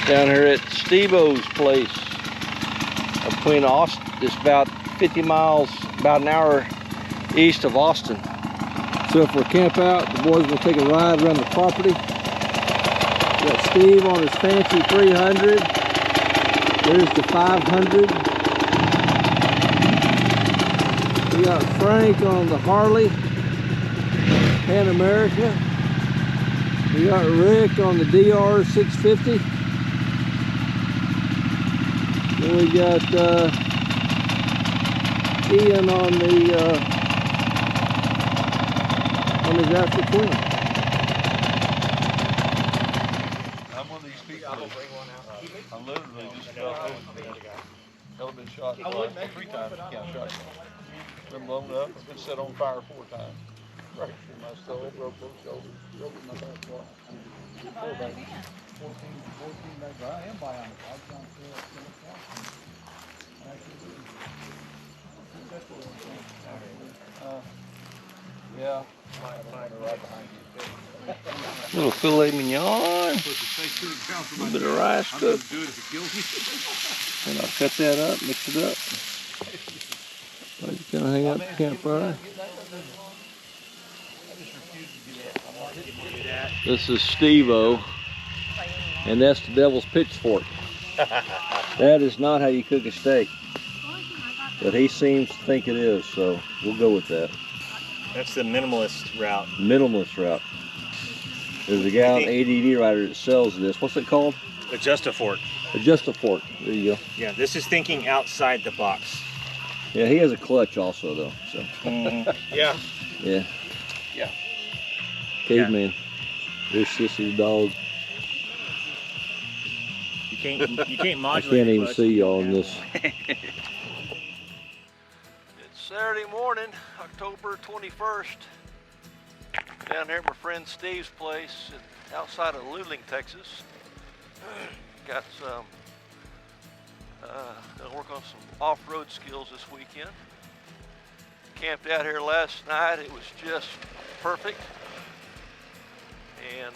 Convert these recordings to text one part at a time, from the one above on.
Down here at Steve-O's place between Austin. It's about 50 miles, about an hour east of Austin. So if we camp out, the boys will take a ride around the property. We got Steve on his fancy 300. There's the 500. We got Frank on the Harley Pan America. We got Rick on the DR 650. Then we got Ian on his Africa Twin. I'm one of these people. I literally just fell over. I've been shot twice, 3 times. You can't shot. Been blown up. I've been set on fire 4 times. Fractured my skull, broke both shoulders, broke my back. 14 back. I am bionic. I was trying to yeah. Right behind you. Little filet mignon. A little bit of rice cooked. And I'll cut that up, mix it up. Just gonna hang out the campfire. This is Steve-O, and that's the devil's pitchfork. That is not how you cook a steak, but he seems to think it is, so we'll go with that. That's the minimalist route. Minimalist route. There's a guy on ADD Rider that sells this. What's it called? Adjust-a-fork. Adjust-a-fork. There you go. Yeah, this is thinking outside the box. Yeah, he has a clutch also, though. So. Yeah. Yeah. Yeah. Caveman. Yeah. There's Sissy's dog. You can't modulate. I can't even see y'all in this. It's Saturday morning, October 21st. Down here at my friend Steve's place outside of Luling, Texas. Got some, gonna work on some off-road skills this weekend. Camped out here last night, it was just perfect. And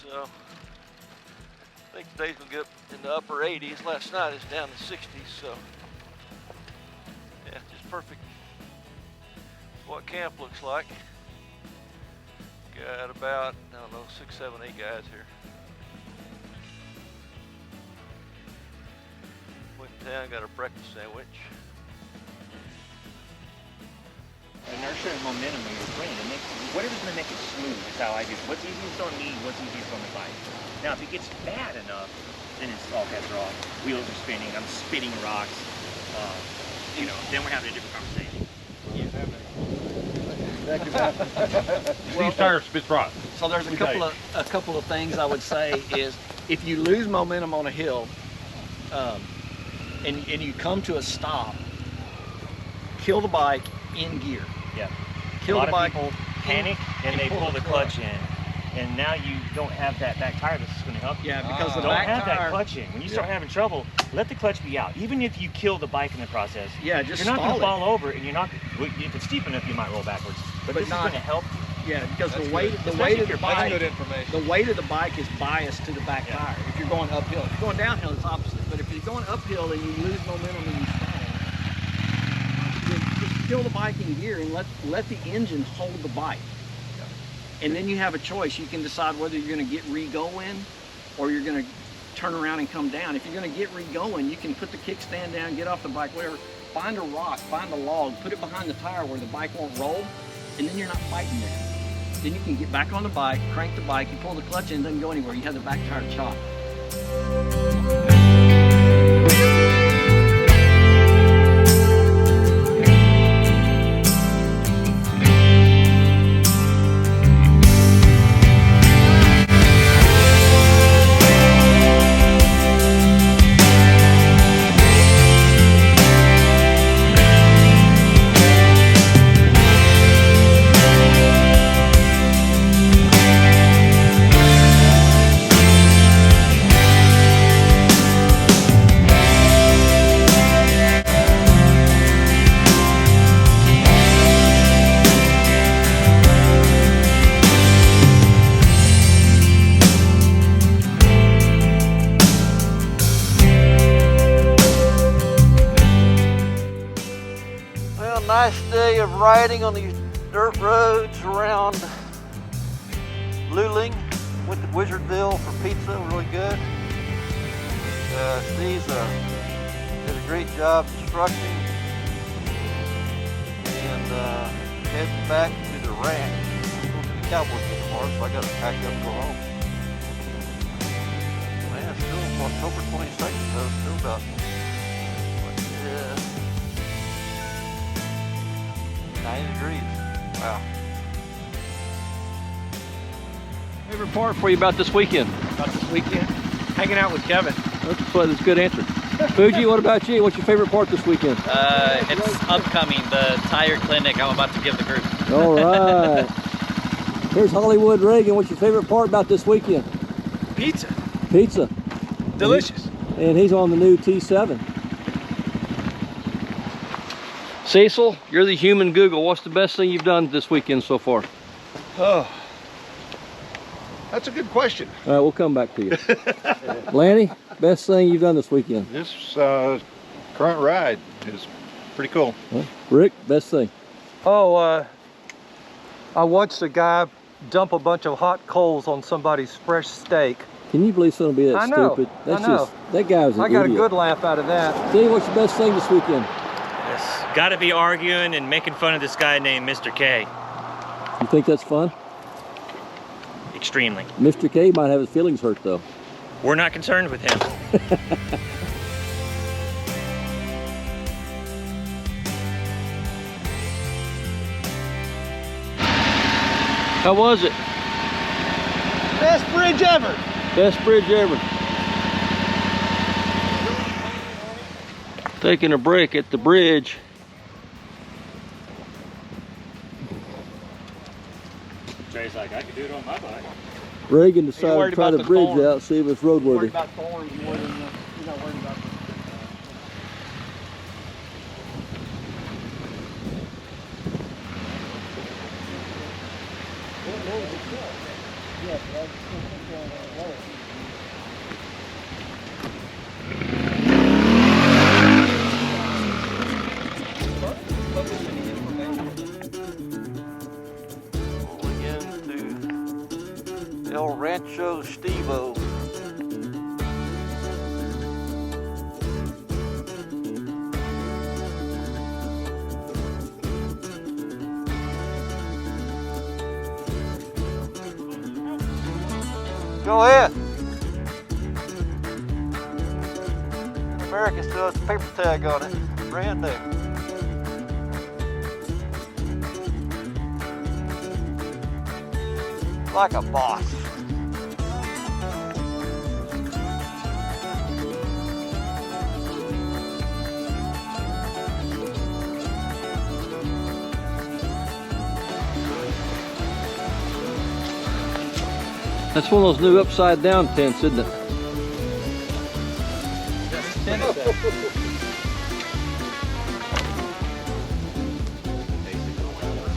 so I think today's gonna get in the upper 80s. Last night it's down to 60s, so yeah, just perfect. That's what camp looks like. Got about, I don't know, 6, 7, 8 guys here. Went in town, got a breakfast sandwich. Inertia and momentum of your brain, it makes whatever's going to make it smooth is how I do it. What's easiest on me, what's easiest on the bike. Now if it gets bad enough, then it's all bets are off. Wheels are spinning, I'm spitting rocks, then we're having a different conversation. Steve's tire spits rock. So there's a couple of things I would say is if you lose momentum on a hill and you come to a stop, kill the bike in gear. Yeah. Kill the bike. A lot of people panic and they pull the clutch in, and now you don't have that back tire that's going to help you. Yeah, because the don't back have tire, that clutch in. When you start having trouble, let the clutch be out. Even if you kill the bike in the process, yeah, just you're not going to stall fall over, and you're not. If it's steep enough, you might roll backwards. But this is going to help you. Yeah, because the weight of the bike is biased to the back tire. If you're going uphill, if you're going downhill, it's opposite. But if you're going uphill and you lose momentum and you stall, just kill the bike in gear and let the engine hold the bike. And then you have a choice. You can decide whether you're going to get re-going or you're going to turn around and come down. If you're going to get re-going, you can put the kickstand down, get off the bike, whatever. Find a rock, find a log, put it behind the tire where the bike won't roll, and then you're not fighting there. Then you can get back on the bike, crank the bike, you pull the clutch in, it doesn't go anywhere. You have the back tire chopped. of riding on these dirt roads around Luling. Went to Wizardville for pizza, really good. Steve's did a great job instructing. And heading back to the ranch. I'm going to the Cowboys game tomorrow, so I got to pack up and go home. Man, it's still October 22nd, so it's still about 90 degrees. Wow. Favorite part for you about this weekend? About this weekend, hanging out with Kevin. That's a good answer. Fuji, what about you? What's your favorite part this weekend? It's upcoming, the tire clinic I'm about to give the group. All right. Here's Hollywood Reagan. What's your favorite part about this weekend? Pizza. Pizza. Delicious. And he's on the new T7. Cecil, you're the human Google. What's the best thing you've done this weekend so far? Oh, that's a good question. All right, we'll come back to you. Lanny, best thing you've done this weekend? This current ride is pretty cool. Huh? Rick, best thing? Oh, I watched a guy dump a bunch of hot coals on somebody's fresh steak. Can you believe someone be that I know, stupid? That's I know. just, that guy was an I got idiot. a good laugh out of that. Steve, what's your best thing this weekend? It's got to be arguing and making fun of this guy named Mr. K. You think that's fun? Extremely. Mr. K might have his feelings hurt though. We're not concerned with him. How was it? Best bridge ever. Best bridge ever. Taking a break at the bridge. Trey's like, I could do it on my bike. Reagan decided worried to try about the the bridge thorns? out, see if it's Worried roadworthy. about thorns more than you're not worried about. Pulling into El Rancho Stevo. Go ahead. American still has a paper tag on it. Brand new. Like a boss. That's one of those new upside down tents, isn't it?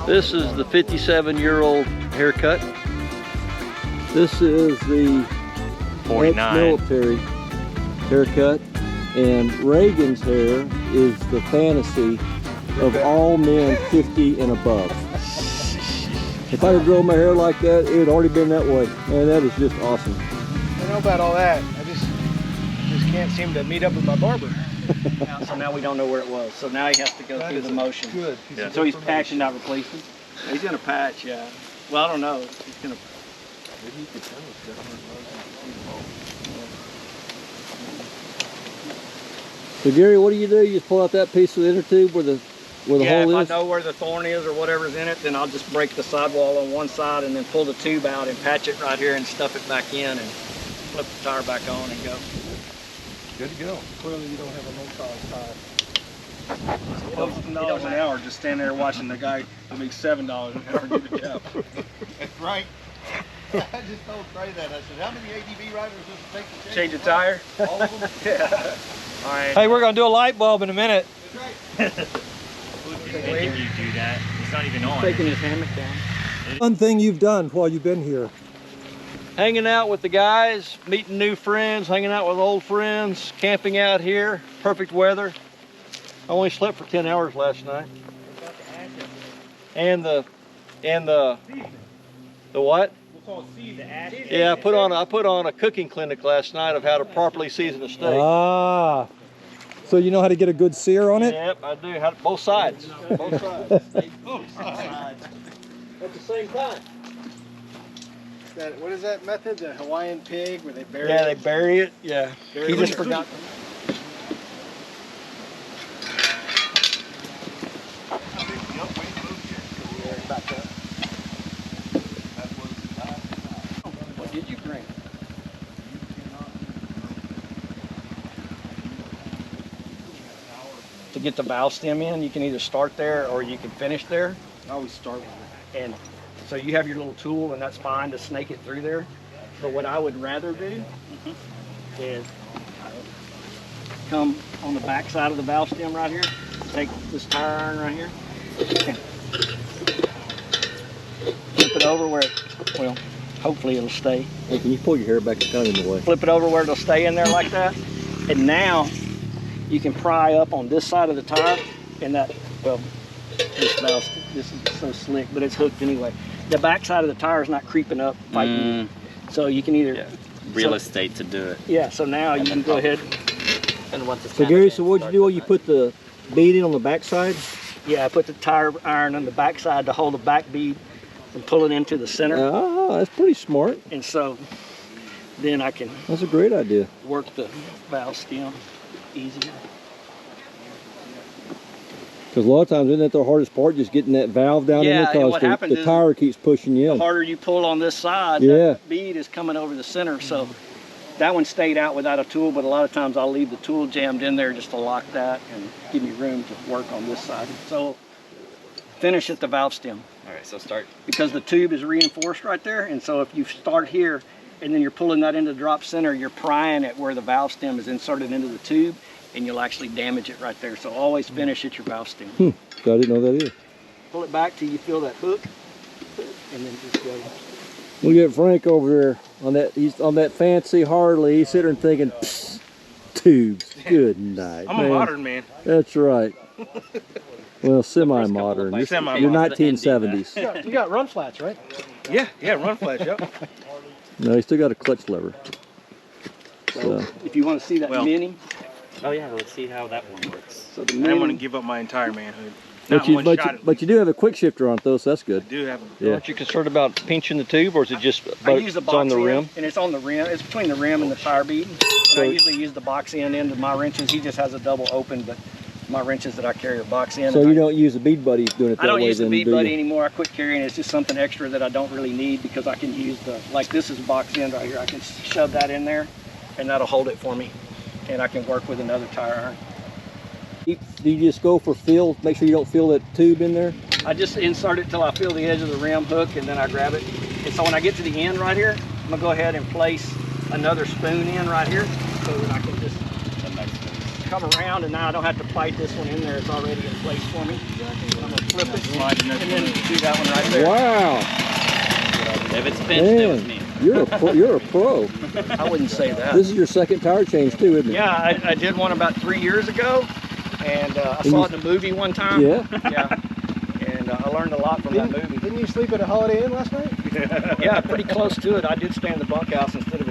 This is the 57-year-old haircut. This is the 49. ex-military haircut. And Reagan's hair is the fantasy of all men 50 and above. If I had grown my hair like that, it had already been that way. Man, that is just awesome. I don't know about all that. I just can't seem to meet up with my barber. So now we don't know where it was. So now he has to go through the motion. Good. Yeah. So he's patching, not replacing. He's gonna patch, yeah. Well, I don't know. He's gonna. Maybe you could tell us that. So Gary, what do? You just pull out that piece of the inner tube where the Yeah, hole if is? I know where the thorn is or whatever's in it, then I'll just break the sidewall on one side and then pull the tube out and patch it right here and stuff it back in and flip the tire back on and go. Good to go. Clearly you don't have a low-cost tire. $12 an hour just standing there watching the guy who makes $7 an hour do the job. That's right. I just told Trey that. I said, how many ADV riders does it take to Change a tire? All of them? Yeah. All right. Hey, we're gonna do a light bulb in a minute. Can you do that? It's not even on. Taking his hammock down. One thing you've done while you've been here. Hanging out with the guys, meeting new friends, hanging out with old friends, camping out here, perfect weather. I only slept for 10 hours last night. and the what? Yeah, I put on a cooking clinic last night of how to properly season a steak. Ah, so you know how to get a good sear on it? Yep, I do. Both sides. Both sides. Both sides. At the same time. What is that method? The Hawaiian pig where they bury it? Yeah, they bury it. Yeah. He just forgot. What did you bring? To get the valve stem in, you can either start there or you can finish there. I always start with it. And so you have your little tool, and that's fine to snake it through there. But what I would rather do is come on the back side of the valve stem right here, take this tire iron right here, and flip it over where it, well, hopefully it'll stay. Hey, can you pull your hair back? It's kind of in the way. Flip it over where it'll stay in there like that. And now you can pry up on this side of the tire, and that, well, this valve, this is so slick, but it's hooked anyway. The back side of the tire is not creeping up, fighting you. So you can either... Real estate to do it. Yeah, so now you can go ahead. And once it's So Gary, so what'd you do when you put the bead in on the back side? Yeah, I put the tire iron on the back side to hold the back bead and pull it into the center. Oh, that's pretty smart. And so then I can That's a great idea. work the valve stem easier. Because a lot of times, isn't that the hardest part, just getting that valve down in Yeah, there? and Because what happens the is tire keeps pushing you The in. harder you pull on this side, Yeah. that bead is coming over the center. So that one stayed out without a tool, but a lot of times I'll leave the tool jammed in there just to lock that and give me room to work on this side. So finish at the valve stem. All right, so start. Because the tube is reinforced right there, and so if you start here and then you're pulling that into the drop center, you're prying it where the valve stem is inserted into the tube, and you'll actually damage it right there. So always finish at your valve stem. So I didn't know that either. Pull it back till you feel that hook, and then just go. Look at Frank over there on that. He's on that fancy Harley. He's sitting there thinking, "Psst, tubes. Good night, I'm a modern man. That's right. Well, semi-modern. You're Semi-modern. 1970s. You got run flats, right? Yeah, run flats, yep. No, he still got a clutch lever. So. If you want to see that mini, Oh yeah, let's see how that one works. so the I didn't want mini, to give up my entire manhood. But you do have a quick shifter on it though, so that's good. I do have. Yeah. Aren't you concerned about pinching the tube, or is it just I use the it's box on the end, rim? and it's on the rim. It's between the rim and the tire bead. And I usually use the box end into my wrenches. He just has a double open, but my wrenches that I carry are box end. So you don't use the bead buddy doing it that way, I don't use the then, bead do buddy you? anymore. I quit carrying it. It's just something extra that I don't really need because I can use the, like this is box end right here. I can shove that in there and that'll hold it for me. And I can work with another tire iron. Do you just go for feel? Make sure you don't feel that tube in there? I just insert it till I feel the edge of the rim hook and then I grab it. And so when I get to the end right here, I'm gonna go ahead and place another spoon in right here so that I can just come around, and now I don't have to fight this one in there. It's already in place for me. I'm gonna flip it and then do that one right there. Wow. If it's pinched, it was Man, me. you're a pro. I wouldn't say that. This is your second tire change too, isn't it? Yeah, I did one about 3 years ago, and I saw it in a movie one time. Yeah? Yeah. And I learned a lot from that movie. Didn't you sleep at a Holiday Inn last night? Yeah, pretty close to it. I did stay in the bunkhouse instead of